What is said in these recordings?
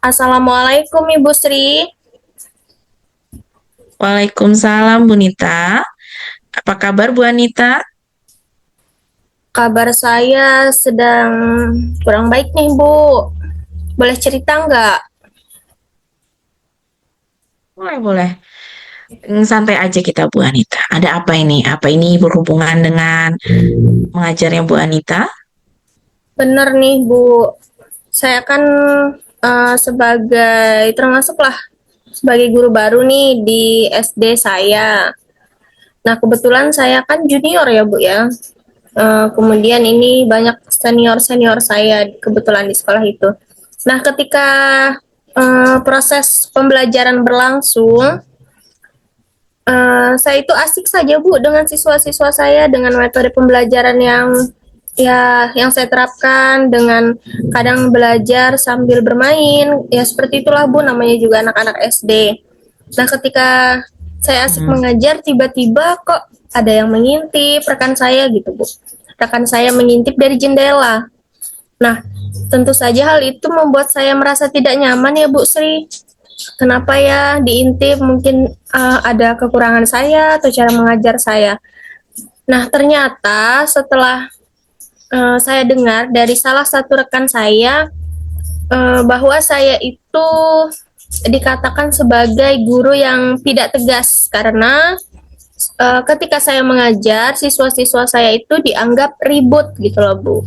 Assalamualaikum Ibu Sri. Waalaikumsalam Bu Nita. Apa kabar Bu Anita? Kabar saya sedang kurang baik nih Bu. Boleh cerita nggak? Boleh, boleh. Santai aja kita Bu Anita. Ada apa ini? Apa ini berhubungan dengan mengajarnya Bu Anita? Bener nih Bu. Saya kan sebagai termasuklah sebagai guru baru nih di SD saya. Nah kebetulan saya kan junior ya Bu ya. Kemudian ini banyak senior-senior saya kebetulan di sekolah itu. Nah ketika proses pembelajaran berlangsung, saya itu asik saja Bu dengan siswa-siswa saya dengan metode pembelajaran yang saya terapkan dengan kadang belajar sambil bermain ya seperti itulah Bu namanya juga anak-anak SD. Nah ketika saya asik Hmm, mengajar tiba-tiba kok ada yang mengintip rekan saya gitu Bu. Rekan saya mengintip dari jendela. Nah tentu saja hal itu membuat saya merasa tidak nyaman ya Bu Sri. Kenapa ya diintip? Mungkin ada kekurangan saya atau cara mengajar saya. Nah, ternyata setelah saya dengar dari salah satu rekan saya bahwa saya itu dikatakan sebagai guru yang tidak tegas karena ketika saya mengajar siswa-siswa saya itu dianggap ribut gitu loh Bu.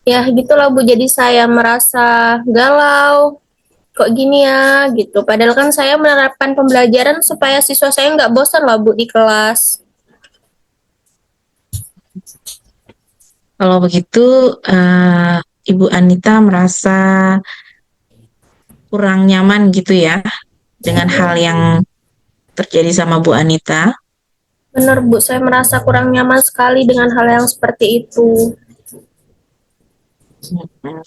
Ya gitulah Bu, jadi saya merasa galau, kok gini ya gitu. Padahal kan saya menerapkan pembelajaran supaya siswa saya nggak bosan lah Bu di kelas. Kalau begitu, eh, Ibu Anita merasa kurang nyaman gitu ya dengan hal yang terjadi sama Bu Anita. Bener Bu, saya merasa kurang nyaman sekali dengan hal yang seperti itu.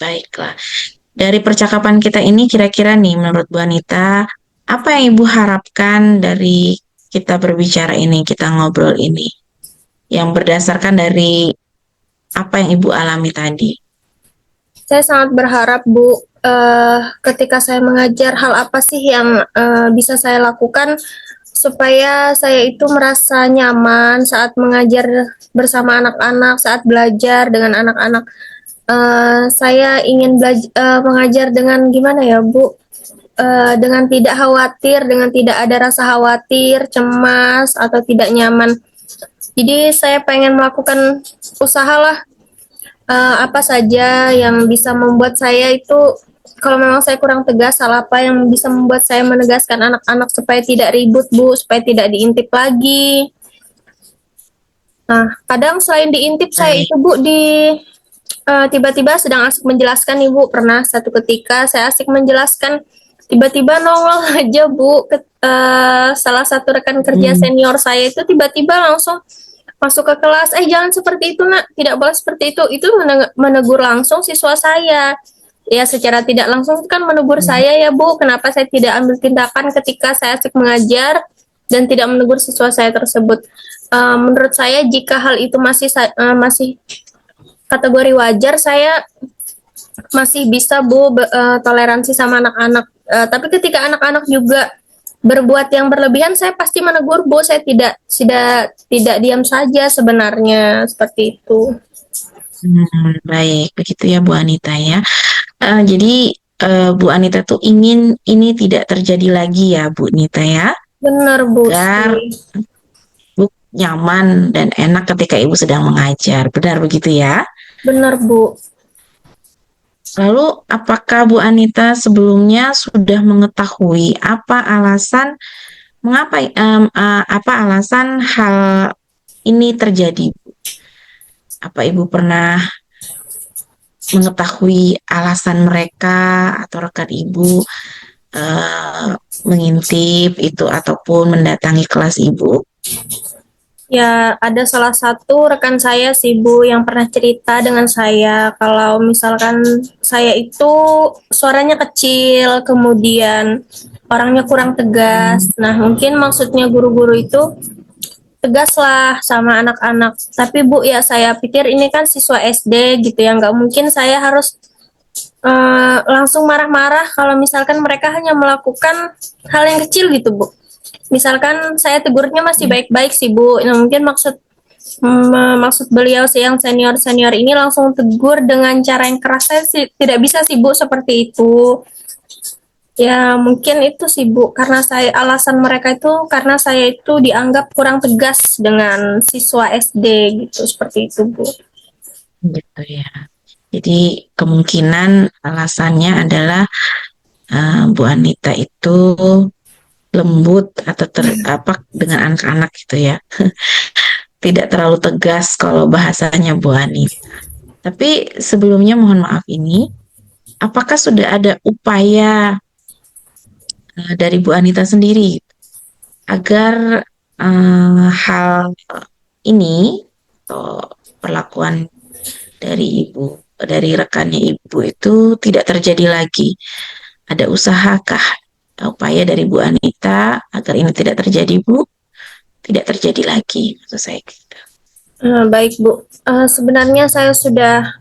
Baiklah. Dari percakapan kita ini kira-kira nih menurut Bu Anita, apa yang Ibu harapkan dari kita berbicara ini, kita ngobrol ini, yang berdasarkan dari apa yang Ibu alami tadi? Saya sangat berharap Bu, ketika saya mengajar hal apa sih yang bisa saya lakukan supaya saya itu merasa nyaman saat mengajar bersama anak-anak, saat belajar dengan anak-anak. Saya ingin mengajar dengan gimana ya Bu? Dengan tidak khawatir, dengan tidak ada rasa khawatir, cemas atau tidak nyaman. Jadi saya pengen melakukan usahalah apa saja yang bisa membuat saya itu kalau memang saya kurang tegas, hal apa yang bisa membuat saya menegaskan anak-anak supaya tidak ribut Bu, supaya tidak diintip lagi. Nah, kadang selain diintip saya Baik. itu Bu tiba-tiba sedang asik menjelaskan Ibu, pernah satu ketika saya asik menjelaskan tiba-tiba nongol aja Bu salah satu rekan kerja Hmm, senior saya itu tiba-tiba langsung masuk ke kelas, jangan seperti itu nak, tidak boleh seperti itu menegur langsung siswa saya. Ya secara tidak langsung kan menegur hmm, saya ya Bu, kenapa saya tidak ambil tindakan ketika saya asik mengajar dan tidak menegur siswa saya tersebut. Menurut saya jika hal itu masih kategori wajar, saya masih bisa Bu toleransi sama anak-anak. Tapi ketika anak-anak juga berbuat yang berlebihan, saya pasti menegur Bu. Saya tidak diam saja sebenarnya seperti itu. baik, begitu ya Bu Anita ya. Jadi Bu Anita tuh ingin ini tidak terjadi lagi ya Bu Anita ya, Benar Bu agar Sri. Ibu nyaman dan enak ketika Ibu sedang mengajar. Benar begitu ya? Benar Bu. Lalu, apakah Bu Anita sebelumnya sudah mengetahui apa alasan mengapa apa alasan hal ini terjadi? Apa Ibu pernah mengetahui alasan mereka atau rekan Ibu eh, mengintip itu ataupun mendatangi kelas Ibu? Ya, ada salah satu rekan saya sih Bu yang pernah cerita dengan saya kalau misalkan saya itu suaranya kecil, kemudian orangnya kurang tegas. Hmm, Nah, mungkin maksudnya guru-guru itu tegas lah sama anak-anak. Tapi Bu ya saya pikir ini kan siswa SD gitu ya, nggak mungkin saya harus langsung marah-marah kalau misalkan mereka hanya melakukan hal yang kecil gitu, Bu. Misalkan saya tegurnya masih Ya. baik-baik sih, Bu. Nah, mungkin maksud beliau sih yang senior-senior ini langsung tegur dengan cara yang keras, saya sih tidak bisa sih, Bu, seperti itu. Ya, mungkin itu sih, Bu, karena alasan mereka itu karena saya itu dianggap kurang tegas dengan siswa SD gitu, seperti itu, Bu. Gitu ya. Jadi kemungkinan alasannya adalah Bu Anita itu lembut atau apa dengan anak-anak gitu ya. Tidak terlalu tegas kalau bahasanya Bu Anita. Tapi sebelumnya mohon maaf ini, apakah sudah ada upaya dari Bu Anita sendiri agar hal ini atau perlakuan dari ibu, dari rekannya ibu itu tidak terjadi lagi? Ada usahakah upaya dari Bu Anita agar ini tidak terjadi, Bu? Tidak terjadi lagi, maksud saya gitu. Baik, Bu. Sebenarnya saya sudah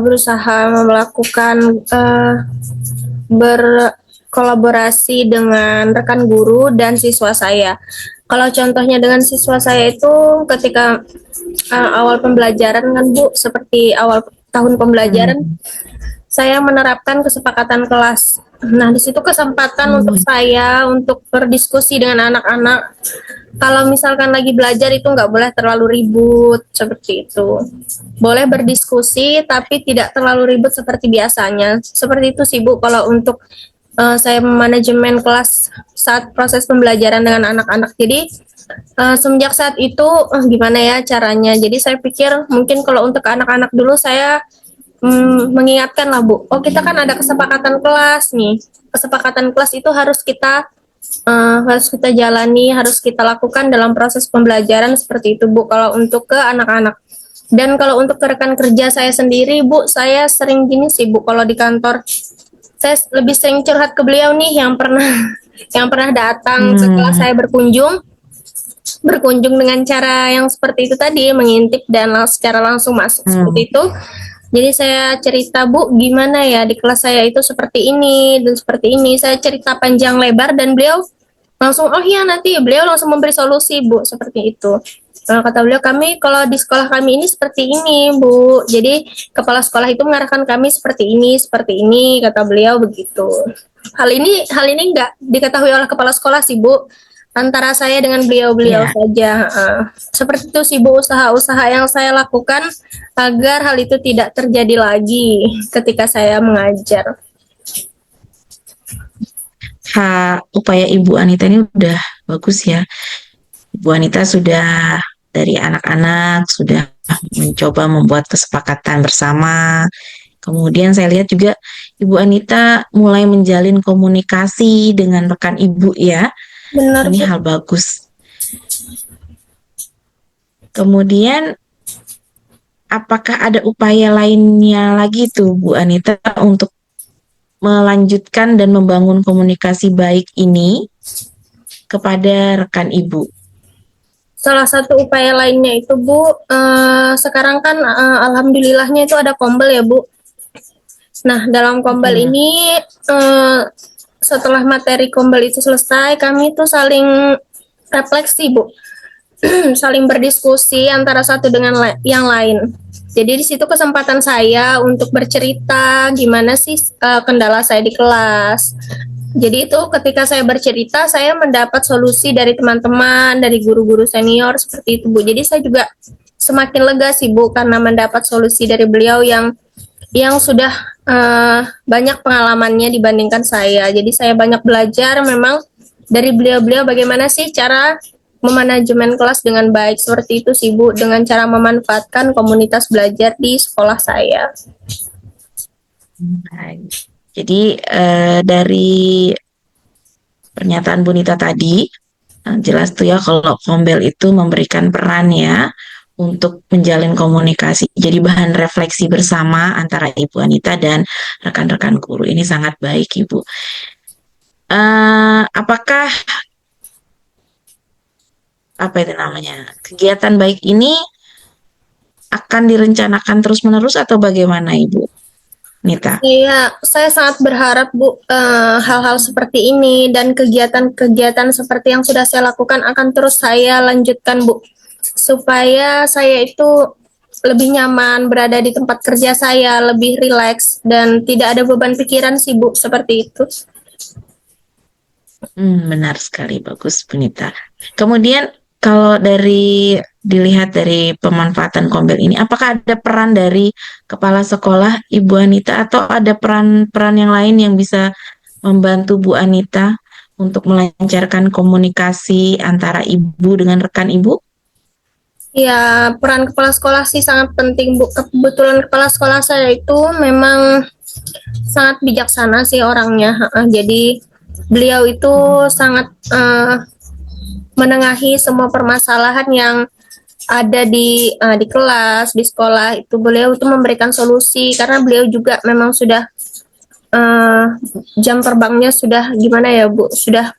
berusaha melakukan berkolaborasi dengan rekan guru dan siswa saya. Kalau contohnya dengan siswa saya itu ketika awal pembelajaran kan, Bu, seperti awal tahun pembelajaran, Hmm. saya menerapkan kesepakatan kelas. Nah, di situ kesempatan Oh, untuk saya untuk berdiskusi dengan anak-anak. Kalau misalkan lagi belajar itu nggak boleh terlalu ribut, seperti itu. Boleh berdiskusi, tapi tidak terlalu ribut seperti biasanya. Seperti itu sih, Bu, kalau untuk saya manajemen kelas saat proses pembelajaran dengan anak-anak. Jadi, semenjak saat itu, gimana ya caranya? Jadi saya pikir mungkin kalau untuk anak-anak dulu saya mengingatkan lah, Bu. Oh, kita kan ada kesepakatan kelas nih. Kesepakatan kelas itu harus kita jalani, harus kita lakukan dalam proses pembelajaran seperti itu, Bu. Kalau untuk ke anak-anak. Dan kalau untuk ke rekan kerja saya sendiri, Bu, saya sering gini sih, Bu. Kalau di kantor, saya lebih sering curhat ke beliau nih yang pernah yang pernah datang setelah hmm, saya berkunjung dengan cara yang seperti itu tadi, mengintip dan secara langsung masuk hmm, seperti itu. Jadi saya cerita, Bu, gimana ya di kelas saya itu seperti ini dan seperti ini. Saya cerita panjang lebar dan beliau langsung, oh iya nanti beliau langsung memberi solusi, Bu, seperti itu. Kata beliau, kami kalau di sekolah kami ini seperti ini, Bu. Jadi kepala sekolah itu mengarahkan kami seperti ini, kata beliau begitu. Hal ini nggak diketahui oleh kepala sekolah sih, Bu. Antara saya dengan beliau-beliau ya. saja. Seperti itu sih, Bu, usaha-usaha yang saya lakukan agar hal itu tidak terjadi lagi ketika saya mengajar. Upaya Ibu Anita ini udah bagus ya. Ibu Anita sudah dari anak-anak sudah mencoba membuat kesepakatan bersama. Kemudian saya lihat juga Ibu Anita mulai menjalin komunikasi dengan rekan Ibu ya. Benar, Ini Bu. hal bagus. Kemudian apakah ada upaya lainnya lagi tuh Bu Anita untuk melanjutkan dan membangun komunikasi baik ini kepada rekan Ibu? Salah satu upaya lainnya itu, Bu, sekarang kan alhamdulillahnya itu ada kombel ya, Bu. Nah, dalam kombel Hmm. ini setelah materi kombel itu selesai, kami tuh saling refleksi, Bu. Saling berdiskusi antara satu dengan yang lain. Jadi di situ kesempatan saya untuk bercerita gimana sih kendala saya di kelas. Jadi itu ketika saya bercerita, saya mendapat solusi dari teman-teman, dari guru-guru senior seperti itu, Bu. Jadi saya juga semakin lega sih, Bu, karena mendapat solusi dari beliau yang sudah banyak pengalamannya dibandingkan saya. Jadi saya banyak belajar memang dari beliau-beliau bagaimana sih cara memanajemen kelas dengan baik seperti itu sih, Bu, dengan cara memanfaatkan komunitas belajar di sekolah saya. Jadi dari pernyataan Bu Nita tadi jelas tuh ya kalau Kombel itu memberikan peran ya untuk menjalin komunikasi. Jadi bahan refleksi bersama antara Ibu Anita dan rekan-rekan guru. Ini sangat baik Ibu. Apakah apa itu namanya kegiatan baik ini akan direncanakan terus-menerus atau bagaimana Ibu? Nita? Saya sangat berharap Bu, hal-hal seperti ini dan kegiatan-kegiatan seperti yang sudah saya lakukan akan terus saya lanjutkan Bu, supaya saya itu lebih nyaman berada di tempat kerja saya, lebih rileks dan tidak ada beban pikiran sih Bu, seperti itu. Benar sekali, bagus Bu Nita. Kemudian kalau dilihat dari pemanfaatan Kombel ini, apakah ada peran dari kepala sekolah Ibu Anita atau ada peran-peran yang lain yang bisa membantu Bu Anita untuk melancarkan komunikasi antara ibu dengan rekan ibu? Ya, peran kepala sekolah sih sangat penting Bu. Kebetulan kepala sekolah saya itu memang sangat bijaksana sih orangnya. Jadi beliau itu sangat menengahi semua permasalahan yang ada di kelas, di sekolah itu beliau itu memberikan solusi karena beliau juga memang sudah uh, jam terbangnya sudah gimana ya Bu, sudah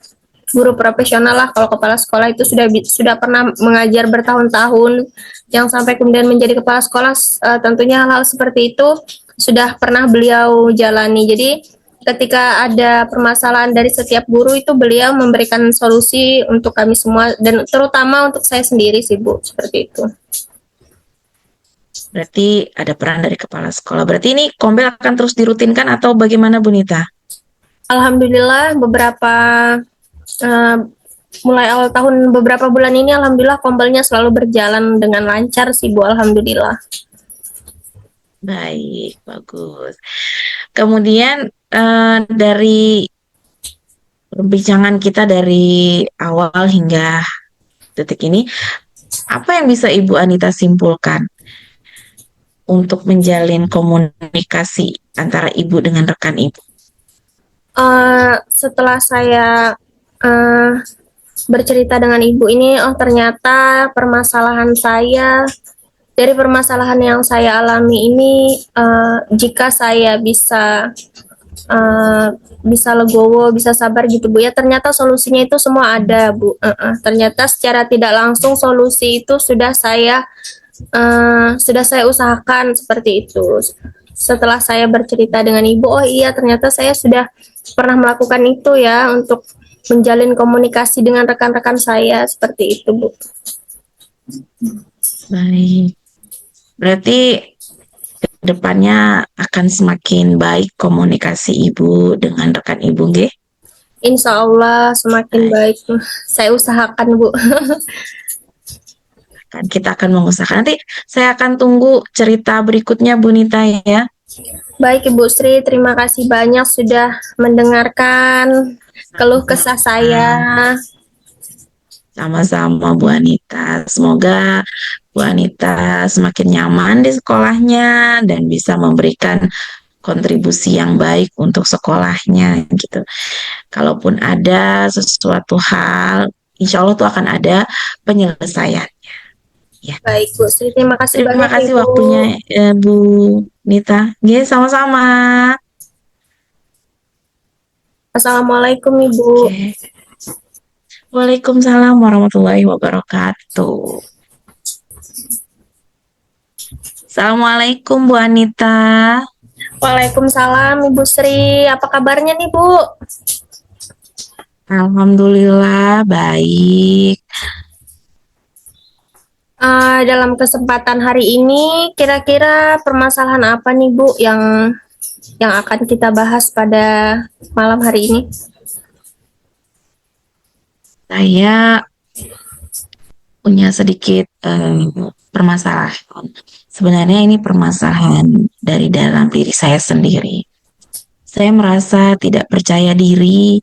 guru profesional lah kalau kepala sekolah itu sudah pernah mengajar bertahun-tahun yang sampai kemudian menjadi kepala sekolah tentunya hal-hal seperti itu sudah pernah beliau jalani. Jadi ketika ada permasalahan dari setiap guru itu beliau memberikan solusi untuk kami semua dan terutama untuk saya sendiri sih Bu, seperti itu. Berarti ada peran dari kepala sekolah. Berarti ini Kombel akan terus dirutinkan atau bagaimana Bu Nita? Alhamdulillah uh, mulai awal tahun beberapa bulan ini alhamdulillah kombelnya selalu berjalan dengan lancar sih Bu, alhamdulillah. Baik, bagus. Kemudian dari perbincangan kita dari awal hingga detik ini, apa yang bisa Ibu Anita simpulkan untuk menjalin komunikasi antara ibu dengan rekan ibu? Setelah saya uh, bercerita dengan ibu ini, oh ternyata dari permasalahan yang saya alami ini, jika saya bisa legowo, bisa sabar gitu Bu ya. Ternyata solusinya itu semua ada Bu. Ternyata secara tidak langsung solusi itu sudah saya usahakan seperti itu. Setelah saya bercerita dengan ibu, oh iya ternyata saya sudah pernah melakukan itu ya untuk menjalin komunikasi dengan rekan-rekan saya seperti itu Bu. Baik, berarti kedepannya akan semakin baik komunikasi ibu dengan rekan ibu, nggih? Insya Allah semakin baik. Saya usahakan Bu. Kita akan mengusahakan. Nanti saya akan tunggu cerita berikutnya Bu Nita ya. Baik Ibu Sri, terima kasih banyak sudah mendengarkan keluh kesah saya. Sama-sama Bu Anita. Semoga Bu Anita semakin nyaman di sekolahnya dan bisa memberikan kontribusi yang baik untuk sekolahnya gitu. Kalaupun ada sesuatu hal, insya Allah tuh akan ada penyelesaian. Ya. Baik Bu Sri, terima kasih Terima banyak kasih Ibu. waktunya Bu Nita. Ya, sama-sama. Assalamualaikum Ibu. Oke. Waalaikumsalam warahmatullahi wabarakatuh. Assalamualaikum Bu Anita. Waalaikumsalam Ibu Sri, apa kabarnya nih Bu? Alhamdulillah baik. Dalam kesempatan hari ini, kira-kira permasalahan apa nih Bu yang akan kita bahas pada malam hari ini? Saya punya sedikit permasalahan. Sebenarnya ini permasalahan dari dalam diri saya sendiri. Saya merasa tidak percaya diri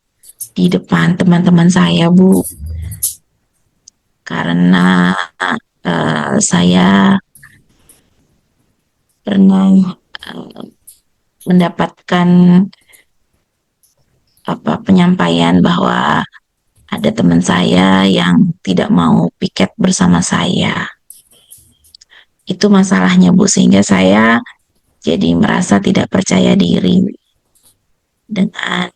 di depan teman-teman saya, Bu. Karena saya pernah mendapatkan penyampaian bahwa ada teman saya yang tidak mau piket bersama saya. Itu masalahnya Bu, sehingga saya jadi merasa tidak percaya diri dengan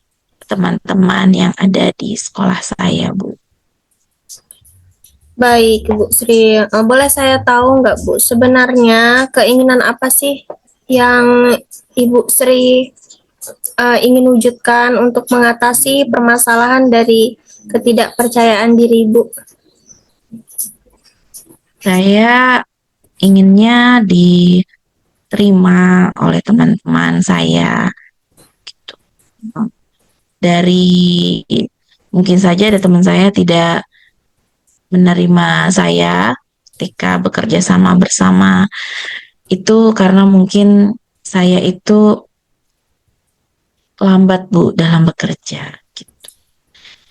teman-teman yang ada di sekolah saya, Bu. Baik Bu Sri, boleh saya tahu nggak Bu, sebenarnya keinginan apa sih yang Ibu Sri ingin wujudkan untuk mengatasi permasalahan dari ketidakpercayaan diri Ibu? Saya inginnya diterima oleh teman-teman saya gitu. Dari mungkin saja ada teman saya tidak menerima saya ketika bekerja sama bersama, itu karena mungkin saya itu lambat Bu dalam bekerja gitu.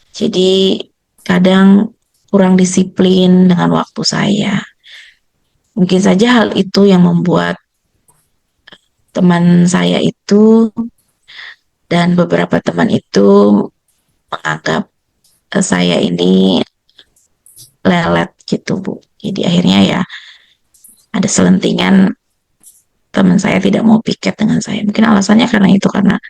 Jadi kadang kurang disiplin dengan waktu saya. Mungkin saja hal itu yang membuat teman saya itu dan beberapa teman itu menganggap saya ini lelet gitu Bu. Jadi akhirnya ya ada selentingan teman saya tidak mau piket dengan saya. Mungkin alasannya karena itu, karena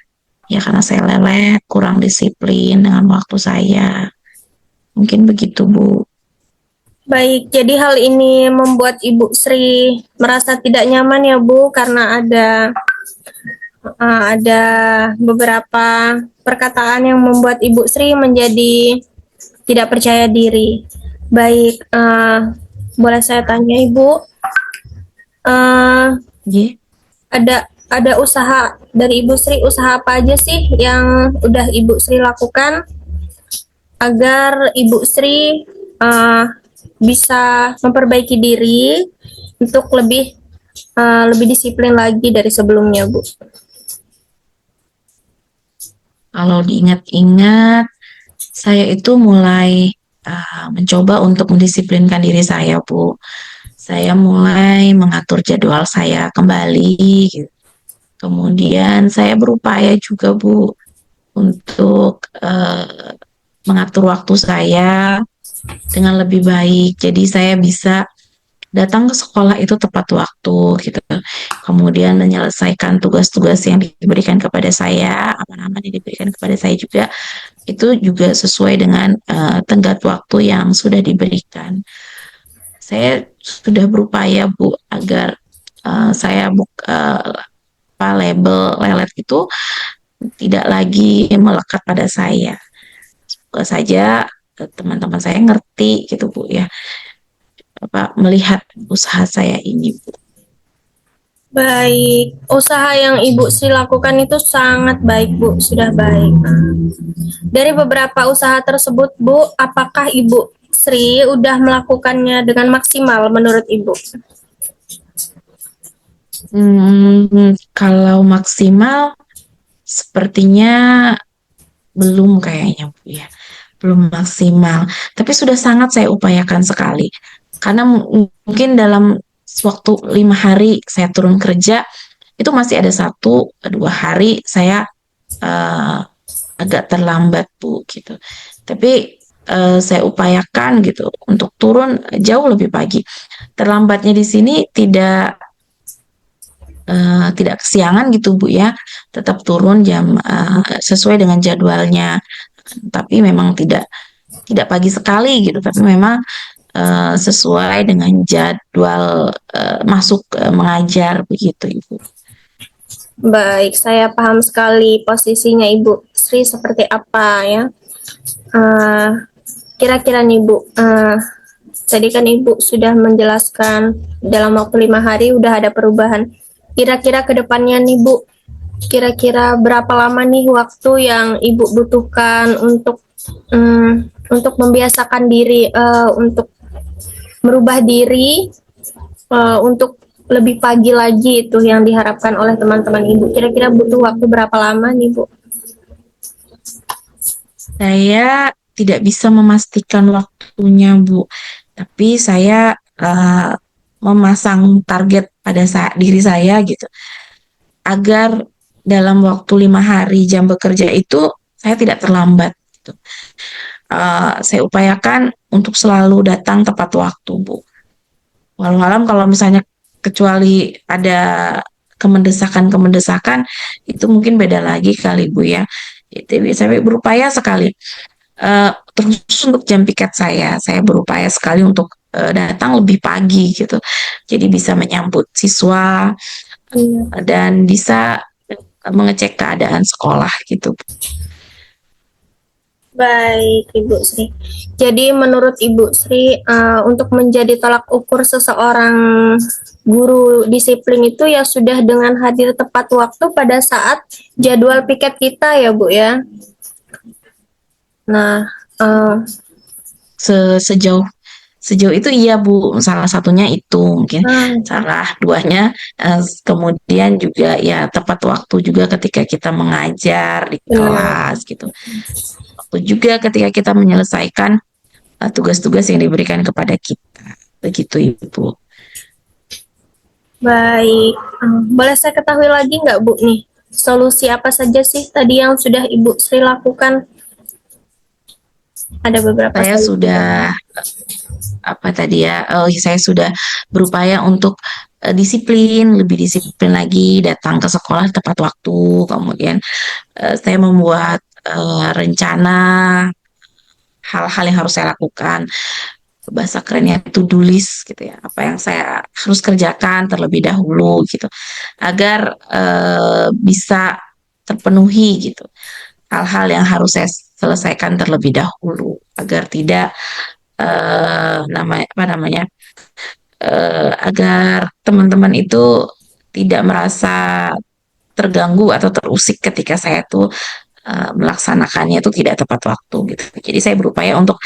saya lelet, kurang disiplin dengan waktu saya. Mungkin begitu Bu. Baik, jadi hal ini membuat Ibu Sri merasa tidak nyaman ya Bu, karena ada beberapa perkataan yang membuat Ibu Sri menjadi tidak percaya diri. Baik, boleh saya tanya Ibu, Yeah. ada usaha dari Ibu Sri, usaha apa aja sih yang udah Ibu Sri lakukan agar Ibu Sri bisa memperbaiki diri untuk lebih disiplin lagi dari sebelumnya, Bu? Kalau diingat-ingat, saya itu mulai mencoba untuk mendisiplinkan diri saya, Bu. Saya mulai mengatur jadwal saya kembali, gitu. Kemudian saya berupaya juga, Bu, untuk mengatur waktu saya dengan lebih baik. Jadi saya bisa datang ke sekolah itu tepat waktu gitu. Kemudian menyelesaikan tugas-tugas yang diberikan kepada saya, amanah-amanah yang diberikan kepada saya juga, itu juga sesuai dengan tenggat waktu yang sudah diberikan. Saya sudah berupaya Bu agar saya label lelet itu tidak lagi melekat pada saya. Semoga saja teman-teman saya ngerti gitu Bu ya, melihat usaha saya ini Bu. Baik, usaha yang Ibu Sri lakukan itu sangat baik, Bu, sudah baik. Dari beberapa usaha tersebut, Bu, apakah Ibu Sri udah melakukannya dengan maksimal menurut Ibu? Kalau maksimal sepertinya belum kayaknya Bu ya. Belum maksimal. Tapi sudah sangat saya upayakan sekali. Karena mungkin dalam waktu 5 hari saya turun kerja, itu masih ada 1-2 hari saya agak terlambat Bu gitu. Tapi saya upayakan gitu untuk turun jauh lebih pagi. Terlambatnya di sini tidak kesiangan gitu Bu ya, tetap turun jam sesuai dengan jadwalnya, tapi memang tidak pagi sekali gitu, tapi memang sesuai dengan jadwal masuk mengajar begitu Ibu. Baik, saya paham sekali posisinya Ibu Sri seperti apa ya. Kira-kira nih Bu, tadi kan Ibu sudah menjelaskan dalam waktu 5 hari udah ada perubahan. Kira-kira ke depannya nih Bu, kira-kira berapa lama nih waktu yang Ibu butuhkan untuk membiasakan diri, untuk merubah diri, untuk lebih pagi lagi itu yang diharapkan oleh teman-teman Ibu. Kira-kira butuh waktu berapa lama nih Bu? Saya tidak bisa memastikan waktunya Bu, tapi saya memasang target pada diri saya gitu, agar dalam waktu 5 hari jam bekerja itu saya tidak terlambat gitu. Saya upayakan untuk selalu datang tepat waktu Bu. Walau alam kalau misalnya kecuali ada kemendesakan itu mungkin beda lagi kali Bu ya. Jadi saya berupaya sekali. Terus untuk jam piket saya berupaya sekali untuk datang lebih pagi gitu. Jadi bisa menyambut siswa dan bisa mengecek keadaan sekolah gitu. Baik, Ibu Sri. Jadi menurut Ibu Sri, untuk menjadi tolak ukur seseorang guru disiplin itu ya sudah dengan hadir tepat waktu pada saat jadwal piket kita ya, Bu ya. Nah, Sejauh sejauh itu iya Bu, salah satunya itu mungkin, nah, salah duanya kemudian juga ya tepat waktu juga ketika kita mengajar di benar. kelas gitu. Waktu juga ketika kita menyelesaikan tugas-tugas yang diberikan kepada kita. Begitu Ibu. Baik, boleh saya ketahui lagi nggak Bu nih, solusi apa saja sih tadi yang sudah Ibu Sri lakukan? Ada beberapa Saya solusi. sudah apa tadi ya? Saya sudah berupaya untuk lebih disiplin lagi, datang ke sekolah tepat waktu. Kemudian saya membuat rencana hal-hal yang harus saya lakukan. Bahasa kerennya to-do list gitu ya. Apa yang saya harus kerjakan terlebih dahulu gitu, agar bisa terpenuhi gitu. Hal-hal yang harus saya selesaikan terlebih dahulu agar tidak agar teman-teman itu tidak merasa terganggu atau terusik ketika saya tuh melaksanakannya itu tidak tepat waktu gitu. Jadi saya berupaya untuk,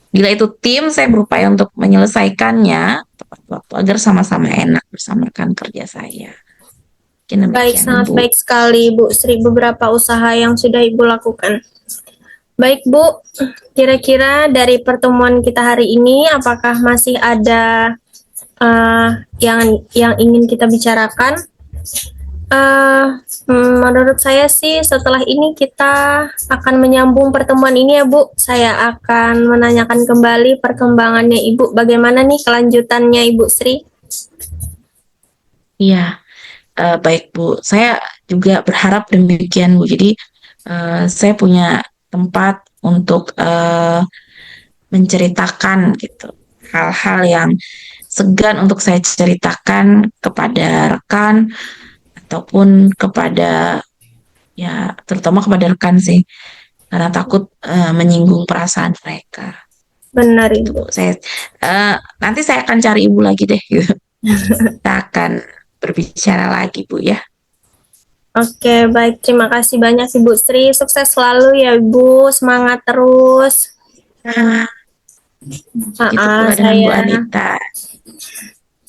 bila itu tim, saya berupaya untuk menyelesaikannya tepat waktu agar sama-sama enak bersamakan kerja saya. Mungkin Baik, demikian sangat Ibu. baik sekali Bu Sri beberapa usaha yang sudah Ibu lakukan. Baik Bu, kira-kira dari pertemuan kita hari ini apakah masih ada yang ingin kita bicarakan? Menurut saya sih setelah ini kita akan menyambung pertemuan ini ya Bu. Saya akan menanyakan kembali perkembangannya Ibu. Bagaimana nih kelanjutannya Ibu Sri? Iya, baik Bu. Saya juga berharap demikian Bu. Jadi saya punya tempat untuk menceritakan gitu hal-hal yang segan untuk saya ceritakan kepada rekan ataupun kepada, ya terutama kepada rekan sih, karena takut menyinggung perasaan mereka. Benar Itu Ibu. Bu. Nanti saya akan cari Ibu lagi deh gitu. Kita akan berbicara lagi Bu ya. Oke, baik. Terima kasih banyak Ibu Sri. Sukses selalu ya Ibu. Semangat terus. Nah, begitu pula dengan Bu Saya Anita.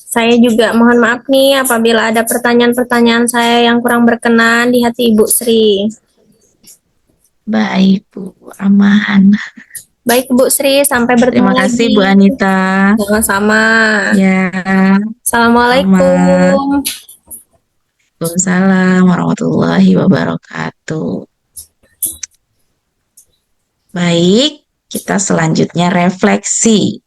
Saya juga mohon maaf nih apabila ada pertanyaan-pertanyaan saya yang kurang berkenan di hati Ibu Sri. Baik Bu, aman. Baik Ibu Sri, sampai bertemu Terima kasih lagi. Bu Anita. Sama-sama. Ya, aman. Assalamualaikum. Waalaikumsalam warahmatullahi wabarakatuh. Baik, kita selanjutnya refleksi.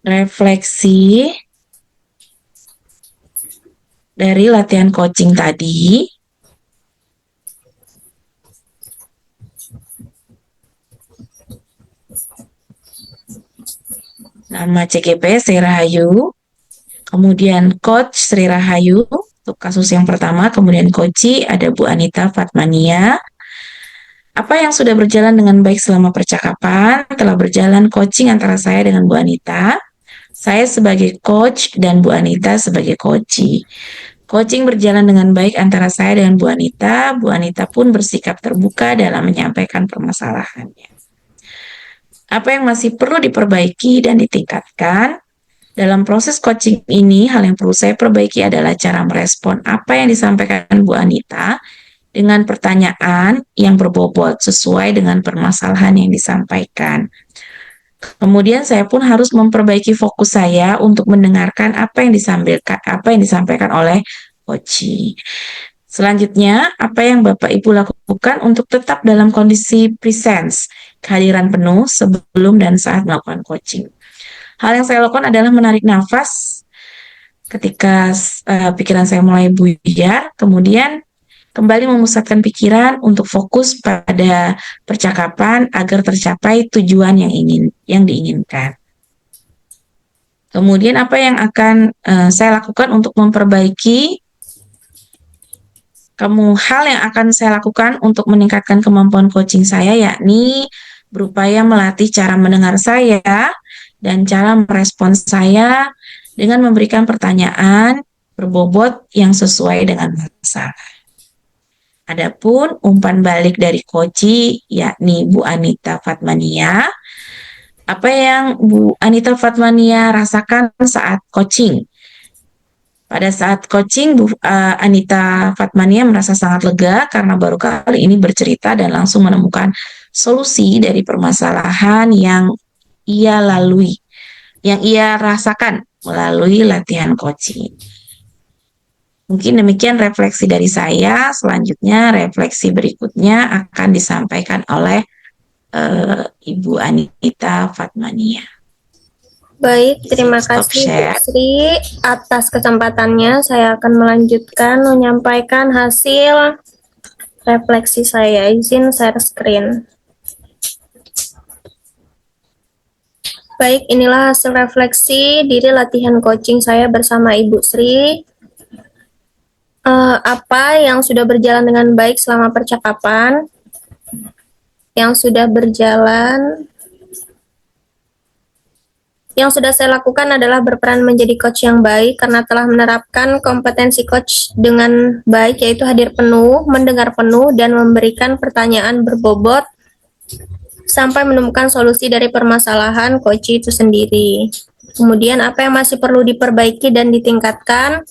Refleksi dari latihan coaching tadi. Nama CGP Sri Rahayu, kemudian Coach Sri Rahayu untuk kasus yang pertama, kemudian Coach ada Bu Anita Fatmania. Apa yang sudah berjalan dengan baik selama percakapan? Telah berjalan coaching antara saya dengan Bu Anita, saya sebagai coach dan Bu Anita sebagai coachee. Coaching berjalan dengan baik antara saya dengan Bu Anita. Bu Anita pun bersikap terbuka dalam menyampaikan permasalahannya. Apa yang masih perlu diperbaiki dan ditingkatkan? Dalam proses coaching ini, hal yang perlu saya perbaiki adalah cara merespon apa yang disampaikan Bu Anita dengan pertanyaan yang berbobot sesuai dengan permasalahan yang disampaikan. Kemudian saya pun harus memperbaiki fokus saya untuk mendengarkan apa yang disampaikan oleh coach. Selanjutnya, apa yang Bapak Ibu lakukan untuk tetap dalam kondisi presence, kehadiran penuh sebelum dan saat melakukan coaching. Hal yang saya lakukan adalah menarik nafas ketika pikiran saya mulai buyar, kemudian kembali memusatkan pikiran untuk fokus pada percakapan agar tercapai tujuan yang diinginkan. Kemudian apa yang akan saya lakukan untuk memperbaiki hal yang akan saya lakukan untuk meningkatkan kemampuan coaching saya, yakni berupaya melatih cara mendengar saya dan cara merespons saya dengan memberikan pertanyaan berbobot yang sesuai dengan masalah. Adapun umpan balik dari coach, yakni Bu Anita Fatmania, apa yang Bu Anita Fatmania rasakan saat coaching? Pada saat coaching, Bu Anita Fatmania merasa sangat lega karena baru kali ini bercerita dan langsung menemukan solusi dari permasalahan yang ia rasakan melalui latihan coaching. Mungkin demikian refleksi dari saya. Selanjutnya, refleksi berikutnya akan disampaikan oleh Ibu Anita Fatmania. Baik, terima Stop kasih Bu share. Sri atas kesempatannya. Saya akan melanjutkan menyampaikan hasil refleksi saya. Izin share screen. Baik, inilah hasil refleksi diri latihan coaching saya bersama Ibu Sri. Apa yang sudah berjalan dengan baik selama percakapan? Yang sudah saya lakukan adalah berperan menjadi coach yang baik karena telah menerapkan kompetensi coach dengan baik, yaitu hadir penuh, mendengar penuh, dan memberikan pertanyaan berbobot sampai menemukan solusi dari permasalahan coach itu sendiri. Kemudian apa yang masih perlu diperbaiki dan ditingkatkan?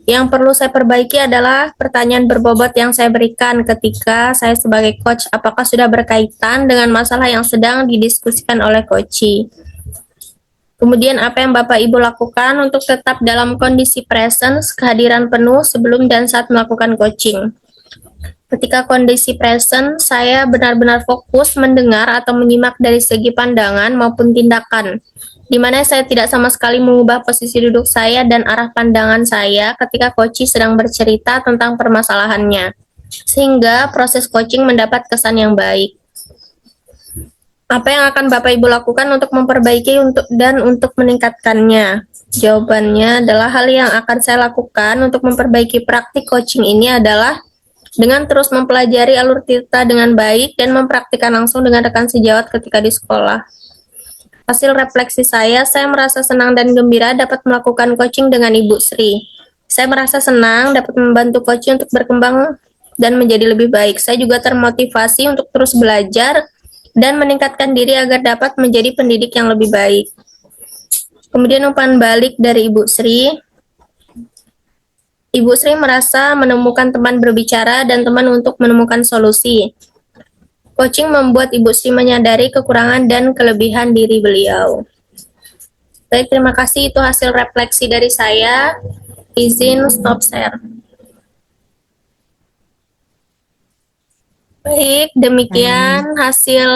Yang perlu saya perbaiki adalah pertanyaan berbobot yang saya berikan ketika saya sebagai coach, apakah sudah berkaitan dengan masalah yang sedang didiskusikan oleh coach. Kemudian apa yang Bapak Ibu lakukan untuk tetap dalam kondisi presence, kehadiran penuh sebelum dan saat melakukan coaching. Ketika kondisi present, saya benar-benar fokus mendengar atau menyimak dari segi pandangan maupun tindakan, di mana saya tidak sama sekali mengubah posisi duduk saya dan arah pandangan saya ketika coach sedang bercerita tentang permasalahannya, sehingga proses coaching mendapat kesan yang baik. Apa yang akan Bapak Ibu lakukan untuk memperbaiki untuk meningkatkannya? Jawabannya adalah hal yang akan saya lakukan untuk memperbaiki praktik coaching ini adalah dengan terus mempelajari alur cerita dengan baik dan mempraktikkan langsung dengan rekan sejawat ketika di sekolah. Hasil refleksi saya merasa senang dan gembira dapat melakukan coaching dengan Ibu Sri. Saya merasa senang dapat membantu coaching untuk berkembang dan menjadi lebih baik. Saya juga termotivasi untuk terus belajar dan meningkatkan diri agar dapat menjadi pendidik yang lebih baik. Kemudian umpan balik dari Ibu Sri. Ibu Sri merasa menemukan teman berbicara dan teman untuk menemukan solusi. Coaching membuat Ibu Sri menyadari kekurangan dan kelebihan diri beliau. Baik, terima kasih. Itu hasil refleksi dari saya. Izin stop share. Baik, demikian hasil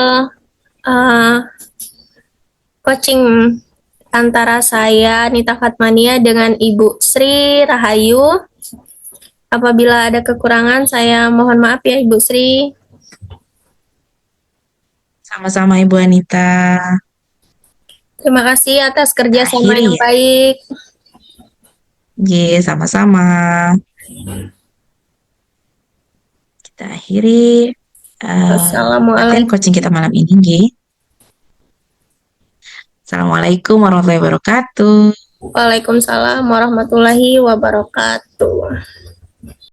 coaching antara saya, Nita Fatmania, dengan Ibu Sri Rahayu. Apabila ada kekurangan, saya mohon maaf ya Ibu Sri. Sama-sama Ibu Anita. Terima kasih atas kerjasama yang ya. baik. Sama-sama. Kita akhiri latihan coaching kita malam ini. Assalamualaikum warahmatullahi wabarakatuh. Waalaikumsalam warahmatullahi wabarakatuh.